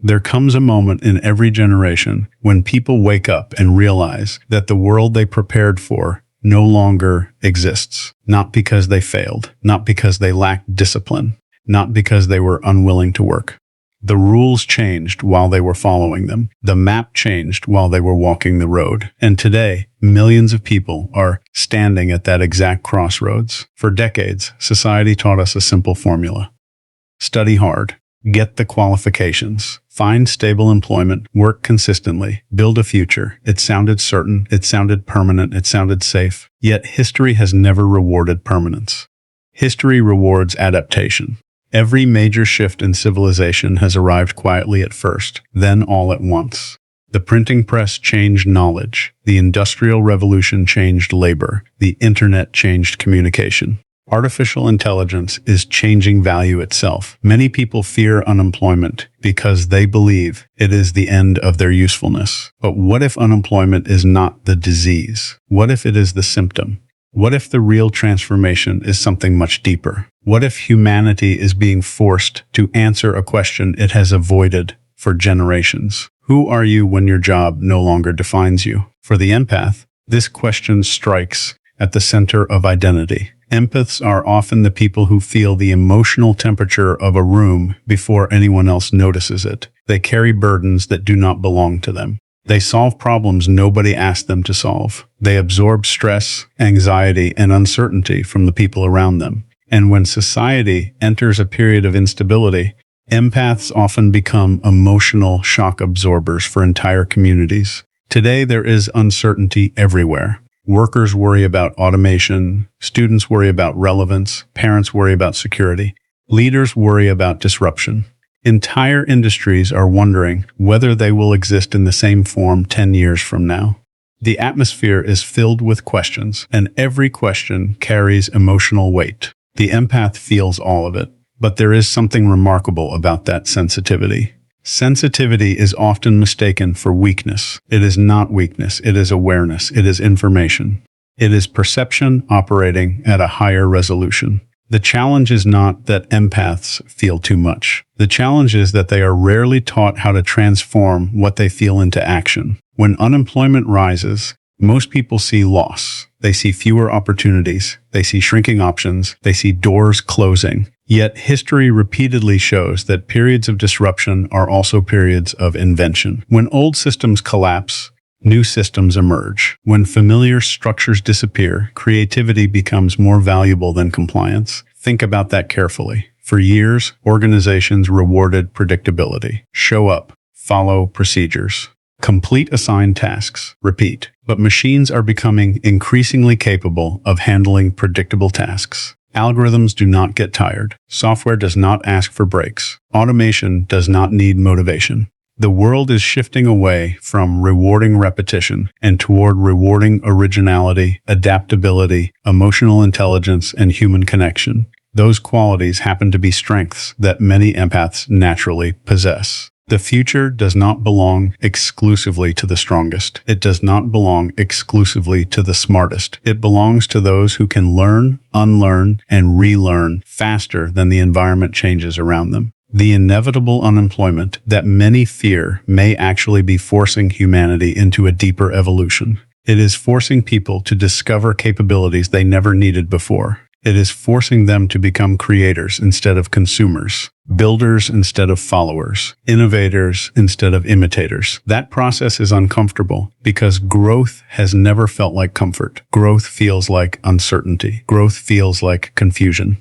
There comes a moment in every generation when people wake up and realize that the world they prepared for no longer exists. Not because they failed, not because they lacked discipline, not because they were unwilling to work. The rules changed while they were following them. The map changed while they were walking the road. And today, millions of people are standing at that exact crossroads. For decades, society taught us a simple formula. Study hard. Get the qualifications. Find stable employment. Work consistently. Build a future. It sounded certain. It sounded permanent. It sounded safe. Yet history has never rewarded permanence. History rewards adaptation. Every major shift in civilization has arrived quietly at first, then all at once. The printing press changed knowledge. The Industrial Revolution changed labor. The Internet changed communication. Artificial intelligence is changing value itself. Many people fear unemployment because they believe it is the end of their usefulness. But what if unemployment is not the disease? What if it is the symptom? What if the real transformation is something much deeper? What if humanity is being forced to answer a question it has avoided for generations? Who are you when your job no longer defines you? For the empath, this question strikes at the center of identity. Empaths are often the people who feel the emotional temperature of a room before anyone else notices it. They carry burdens that do not belong to them. They solve problems nobody asked them to solve. They absorb stress, anxiety, and uncertainty from the people around them. And when society enters a period of instability, empaths often become emotional shock absorbers for entire communities. Today, there is uncertainty everywhere. Workers worry about automation, students worry about relevance, parents worry about security, leaders worry about disruption. Entire industries are wondering whether they will exist in the same form 10 years from now. The atmosphere is filled with questions, and every question carries emotional weight. The empath feels all of it, but there is something remarkable about that sensitivity. Sensitivity is often mistaken for weakness. It is not weakness, it is awareness, it is information. It is perception operating at a higher resolution. The challenge is not that empaths feel too much. The challenge is that they are rarely taught how to transform what they feel into action. When unemployment rises, most people see loss. They see fewer opportunities. They see shrinking options. They see doors closing. Yet history repeatedly shows that periods of disruption are also periods of invention. When old systems collapse, new systems emerge. When familiar structures disappear, creativity becomes more valuable than compliance. Think about that carefully. For years, organizations rewarded predictability. Show up, follow procedures, complete assigned tasks, repeat. But machines are becoming increasingly capable of handling predictable tasks. Algorithms do not get tired. Software does not ask for breaks. Automation does not need motivation. The world is shifting away from rewarding repetition and toward rewarding originality, adaptability, emotional intelligence, and human connection. Those qualities happen to be strengths that many empaths naturally possess. The future does not belong exclusively to the strongest. It does not belong exclusively to the smartest. It belongs to those who can learn, unlearn, and relearn faster than the environment changes around them. The inevitable unemployment that many fear may actually be forcing humanity into a deeper evolution. It is forcing people to discover capabilities they never needed before. It is forcing them to become creators instead of consumers, builders instead of followers, innovators instead of imitators. That process is uncomfortable because growth has never felt like comfort. Growth feels like uncertainty. Growth feels like confusion.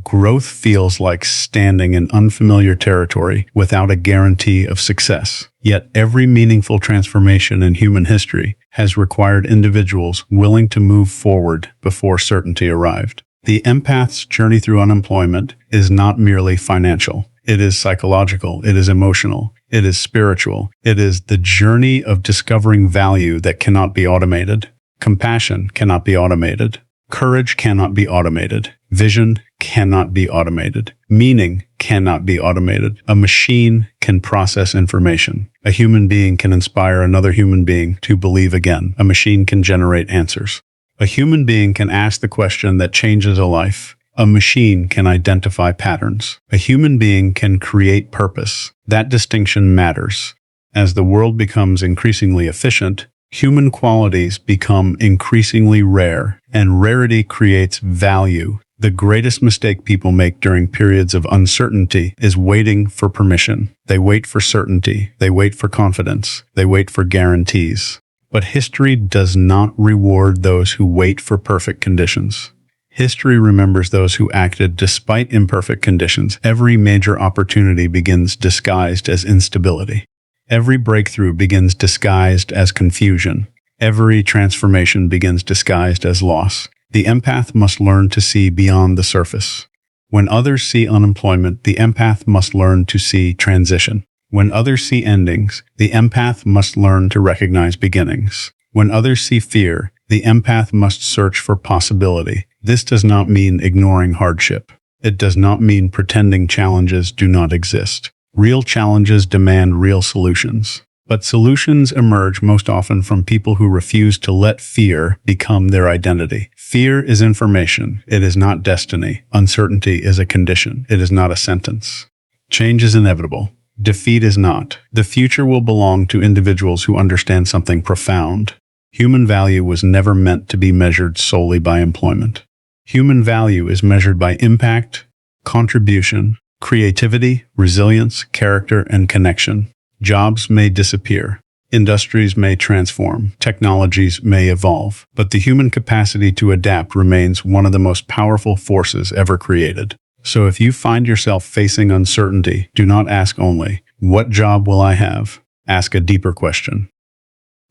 Growth feels like standing in unfamiliar territory without a guarantee of success. Yet every meaningful transformation in human history has required individuals willing to move forward before certainty arrived. The empath's journey through unemployment is not merely financial. It is psychological. It is emotional. It is spiritual. It is the journey of discovering value that cannot be automated. Compassion cannot be automated. Courage cannot be automated. Vision cannot be automated. Meaning cannot be automated. A machine can process information. A human being can inspire another human being to believe again. A machine can generate answers. A human being can ask the question that changes a life. A machine can identify patterns. A human being can create purpose. That distinction matters. As the world becomes increasingly efficient, human qualities become increasingly rare, and rarity creates value. The greatest mistake people make during periods of uncertainty is waiting for permission. They wait for certainty. They wait for confidence. They wait for guarantees. But history does not reward those who wait for perfect conditions. History remembers those who acted despite imperfect conditions. Every major opportunity begins disguised as instability. Every breakthrough begins disguised as confusion. Every transformation begins disguised as loss. The empath must learn to see beyond the surface. When others see unemployment, the empath must learn to see transition. When others see endings, the empath must learn to recognize beginnings. When others see fear, the empath must search for possibility. This does not mean ignoring hardship. It does not mean pretending challenges do not exist. Real challenges demand real solutions. But solutions emerge most often from people who refuse to let fear become their identity. Fear is information. It is not destiny. Uncertainty is a condition. It is not a sentence. Change is inevitable. Defeat is not. The future will belong to individuals who understand something profound. Human value was never meant to be measured solely by employment. Human value is measured by impact, contribution, creativity, resilience, character, and connection. Jobs may disappear. Industries may transform. Technologies may evolve. But the human capacity to adapt remains one of the most powerful forces ever created. So if you find yourself facing uncertainty, do not ask only, "What job will I have?" Ask a deeper question.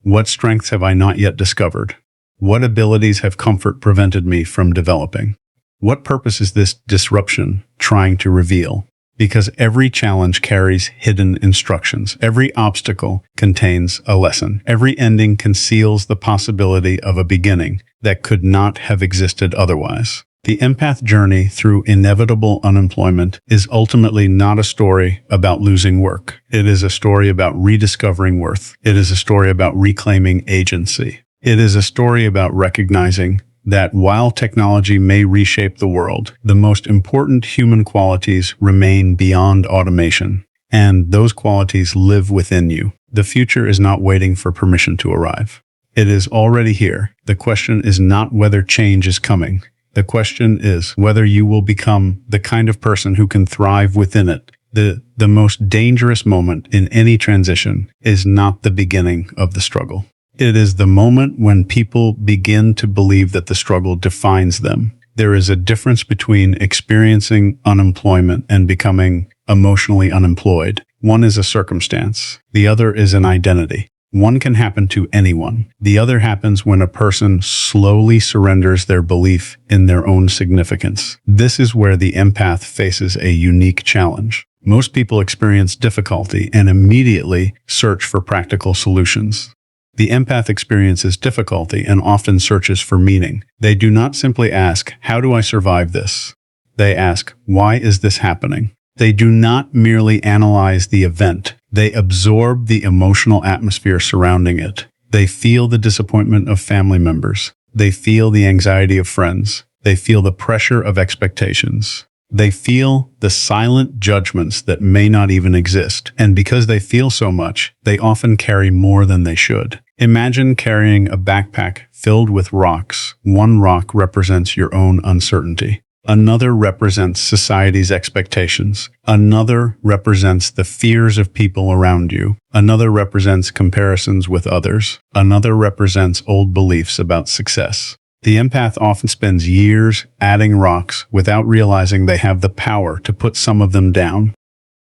What strengths have I not yet discovered? What abilities have comfort prevented me from developing? What purpose is this disruption trying to reveal? Because every challenge carries hidden instructions. Every obstacle contains a lesson. Every ending conceals the possibility of a beginning that could not have existed otherwise. The empath journey through inevitable unemployment is ultimately not a story about losing work. It is a story about rediscovering worth. It is a story about reclaiming agency. It is a story about recognizing that while technology may reshape the world, the most important human qualities remain beyond automation, and those qualities live within you. The future is not waiting for permission to arrive. It is already here. The question is not whether change is coming. The question is whether you will become the kind of person who can thrive within it. The most dangerous moment in any transition is not the beginning of the struggle. It is the moment when people begin to believe that the struggle defines them. There is a difference between experiencing unemployment and becoming emotionally unemployed. One is a circumstance. The other is an identity. One can happen to anyone. The other happens when a person slowly surrenders their belief in their own significance. This is where the empath faces a unique challenge. Most people experience difficulty and immediately search for practical solutions. The empath experiences difficulty and often searches for meaning. They do not simply ask, "How do I survive this?" They ask, "Why is this happening?" They do not merely analyze the event. They absorb the emotional atmosphere surrounding it. They feel the disappointment of family members. They feel the anxiety of friends. They feel the pressure of expectations. They feel the silent judgments that may not even exist. And because they feel so much, they often carry more than they should. Imagine carrying a backpack filled with rocks. One rock represents your own uncertainty. Another represents society's expectations. Another represents the fears of people around you. Another represents comparisons with others. Another represents old beliefs about success. The empath often spends years adding rocks without realizing they have the power to put some of them down.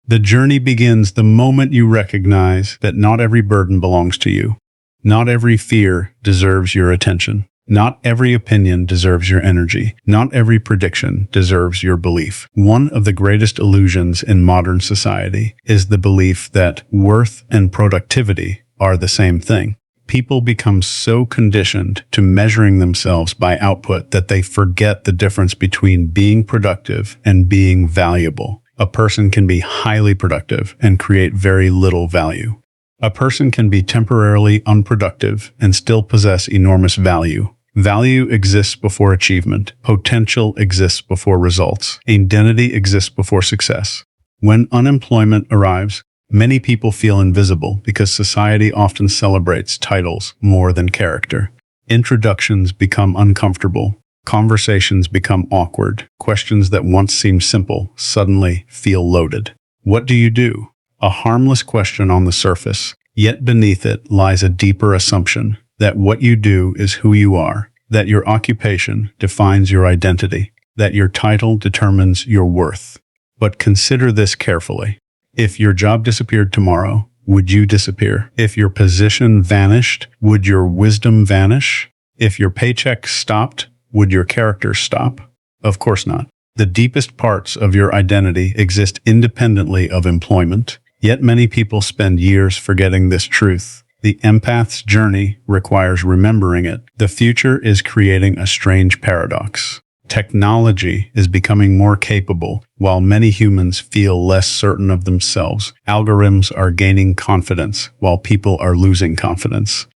The journey begins the moment you recognize that not every burden belongs to you. Not every fear deserves your attention. Not every opinion deserves your energy. Not every prediction deserves your belief. One of the greatest illusions in modern society is the belief that worth and productivity are the same thing. People become so conditioned to measuring themselves by output that they forget the difference between being productive and being valuable. A person can be highly productive and create very little value. A person can be temporarily unproductive and still possess enormous value. Value exists before achievement. Potential exists before results. Identity exists before success. When unemployment arrives, many people feel invisible because society often celebrates titles more than character. Introductions become uncomfortable. Conversations become awkward. Questions that once seemed simple suddenly feel loaded. What do you do? A harmless question on the surface, yet beneath it lies a deeper assumption that what you do is who you are, that your occupation defines your identity, that your title determines your worth. But consider this carefully. If your job disappeared tomorrow, would you disappear? If your position vanished, would your wisdom vanish? If your paycheck stopped, would your character stop? Of course not. The deepest parts of your identity exist independently of employment. Yet many people spend years forgetting this truth. The empath's journey requires remembering it. The future is creating a strange paradox. Technology is becoming more capable, while many humans feel less certain of themselves. Algorithms are gaining confidence, while people are losing confidence.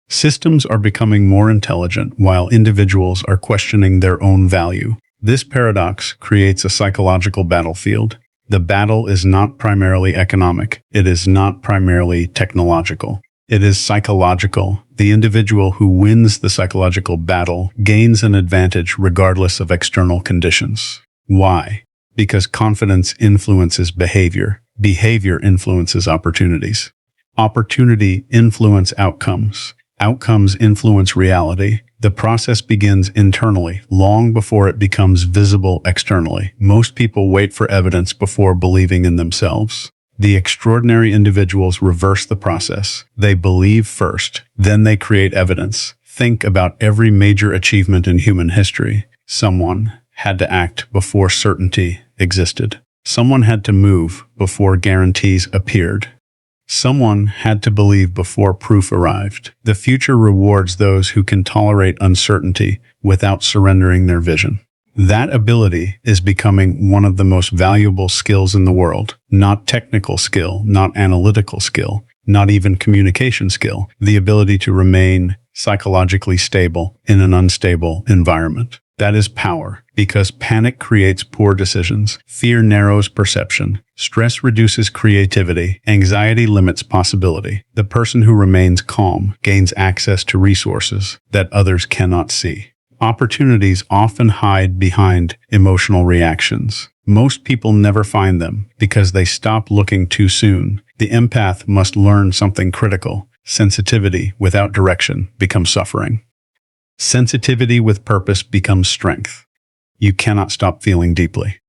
Systems are becoming more intelligent, while individuals are questioning their own value. This paradox creates a psychological battlefield. The battle is not primarily economic. It is not primarily technological. It is psychological. The individual who wins the psychological battle gains an advantage regardless of external conditions. Why? Because confidence influences behavior. Behavior influences opportunities. Opportunity influences outcomes. Outcomes influence reality. The process begins internally, long before it becomes visible externally. Most people wait for evidence before believing in themselves. The extraordinary individuals reverse the process. They believe first, then they create evidence. Think about every major achievement in human history. Someone had to act before certainty existed. Someone had to move before guarantees appeared. Someone had to believe before proof arrived. The future rewards those who can tolerate uncertainty without surrendering their vision. That ability is becoming one of the most valuable skills in the world. Not technical skill, not analytical skill, not even communication skill. The ability to remain psychologically stable in an unstable environment. That is power, because panic creates poor decisions, fear narrows perception, stress reduces creativity, anxiety limits possibility. The person who remains calm gains access to resources that others cannot see. Opportunities often hide behind emotional reactions. Most people never find them because they stop looking too soon. The empath must learn something critical. Sensitivity without direction becomes suffering. Sensitivity with purpose becomes strength. You cannot stop feeling deeply.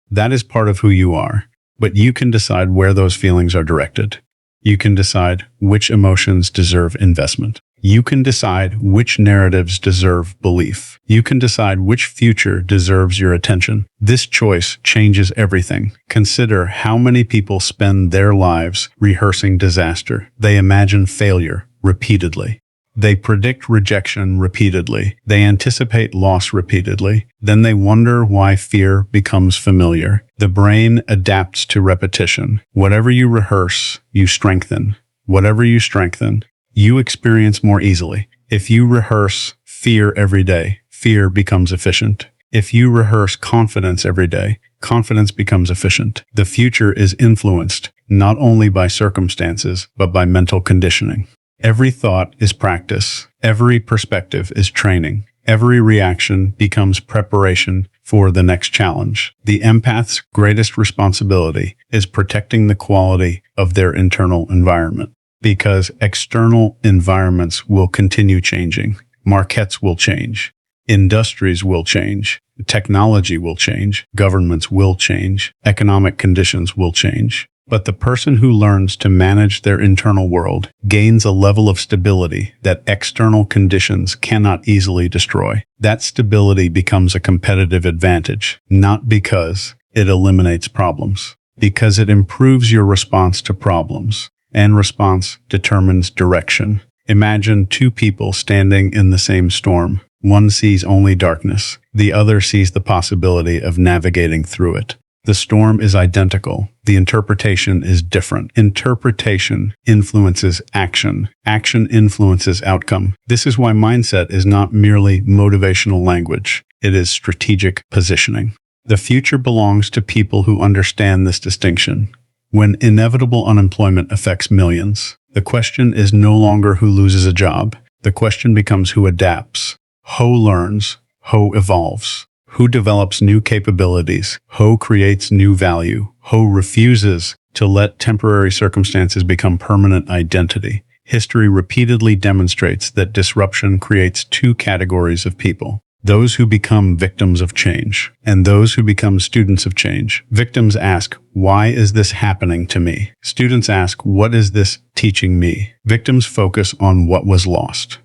That is part of who you are, but you can decide where those feelings are directed. You can decide which emotions deserve investment. You can decide which narratives deserve belief. You can decide which future deserves your attention. This choice changes everything. Consider how many people spend their lives rehearsing disaster. They imagine failure repeatedly. They predict rejection repeatedly. They anticipate loss repeatedly. Then they wonder why fear becomes familiar. The brain adapts to repetition. Whatever you rehearse, you strengthen. Whatever you strengthen, you experience more easily. If you rehearse fear every day, fear becomes efficient. If you rehearse confidence every day, confidence becomes efficient. The future is influenced not only by circumstances, but by mental conditioning. Every thought is practice. Every perspective is training. Every reaction becomes preparation for the next challenge. The empath's greatest responsibility is protecting the quality of their internal environment, because external environments will continue changing. Markets will change. Industries will change. Technology will change. Governments will change. Economic conditions will change. But the person who learns to manage their internal world gains a level of stability that external conditions cannot easily destroy. That stability becomes a competitive advantage, not because it eliminates problems, because it improves your response to problems, and response determines direction. Imagine two people standing in the same storm. One sees only darkness. The other sees the possibility of navigating through it. The storm is identical. The interpretation is different. Interpretation influences action. Action influences outcome. This is why mindset is not merely motivational language. It is strategic positioning. The future belongs to people who understand this distinction. When inevitable unemployment affects millions, the question is no longer who loses a job. The question becomes who adapts, who learns, who evolves. Who develops new capabilities? Who creates new value? Who refuses to let temporary circumstances become permanent identity? History repeatedly demonstrates that disruption creates two categories of people: those who become victims of change and those who become students of change. Victims ask, why is this happening to me? Students ask, what is this teaching me? Victims focus on what was lost.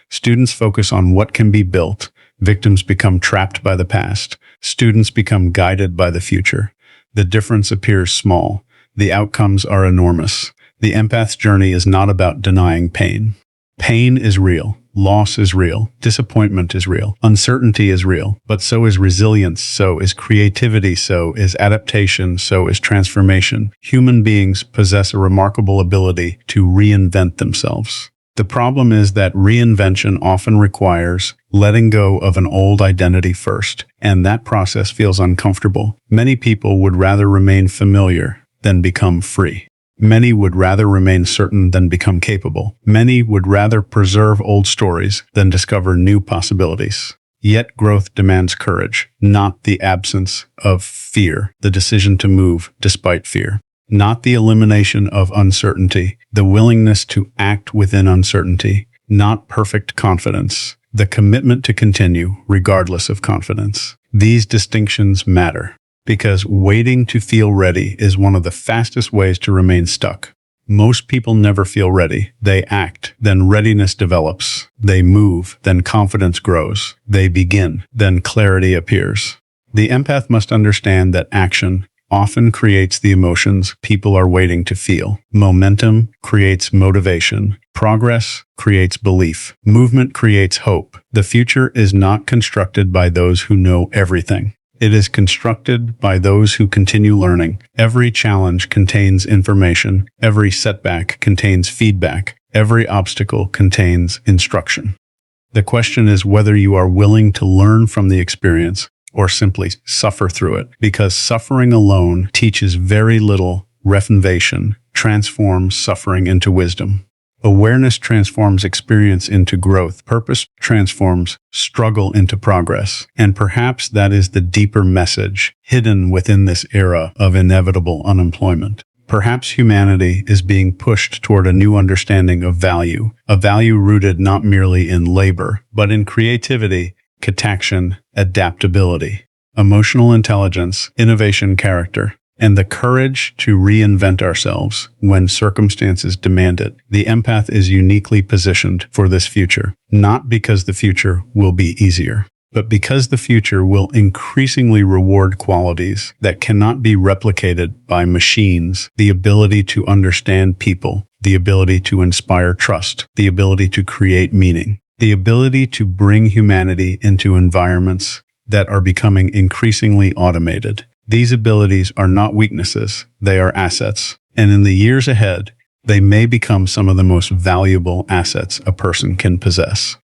Students focus on what can be built. Victims become trapped by the past. Students become guided by the future. The difference appears small. The outcomes are enormous. The empath's journey is not about denying pain. Pain is real. Loss is real. Disappointment is real. Uncertainty is real. But so is resilience. So is creativity. So is adaptation. So is transformation. Human beings possess a remarkable ability to reinvent themselves. The problem is that reinvention often requires letting go of an old identity first, and that process feels uncomfortable. Many people would rather remain familiar than become free. Many would rather remain certain than become capable. Many would rather preserve old stories than discover new possibilities. Yet growth demands courage, not the absence of fear, the decision to move despite fear. Not the elimination of uncertainty, the willingness to act within uncertainty, not perfect confidence, the commitment to continue regardless of confidence. These distinctions matter because waiting to feel ready is one of the fastest ways to remain stuck. Most people never feel ready. They act, then readiness develops. They move, then confidence grows. They begin, then clarity appears. The empath must understand that action often creates the emotions people are waiting to feel. Momentum creates motivation. Progress creates belief. Movement creates hope. The future is not constructed by those who know everything. It is constructed by those who continue learning. Every challenge contains information. Every setback contains feedback. Every obstacle contains instruction. The question is whether you are willing to learn from the experience or simply suffer through it, because suffering alone teaches very little. Renovation transforms suffering into wisdom. Awareness transforms experience into growth. Purpose transforms struggle into progress. And perhaps that is the deeper message hidden within this era of inevitable unemployment. Perhaps humanity is being pushed toward a new understanding of value, a value rooted not merely in labor, but in creativity, contaction, adaptability, emotional intelligence, innovation, character, and the courage to reinvent ourselves when circumstances demand it. The empath is uniquely positioned for this future, not because the future will be easier, but because the future will increasingly reward qualities that cannot be replicated by machines: the ability to understand people, the ability to inspire trust, the ability to create meaning, the ability to bring humanity into environments that are becoming increasingly automated. These abilities are not weaknesses, they are assets. And in the years ahead, they may become some of the most valuable assets a person can possess.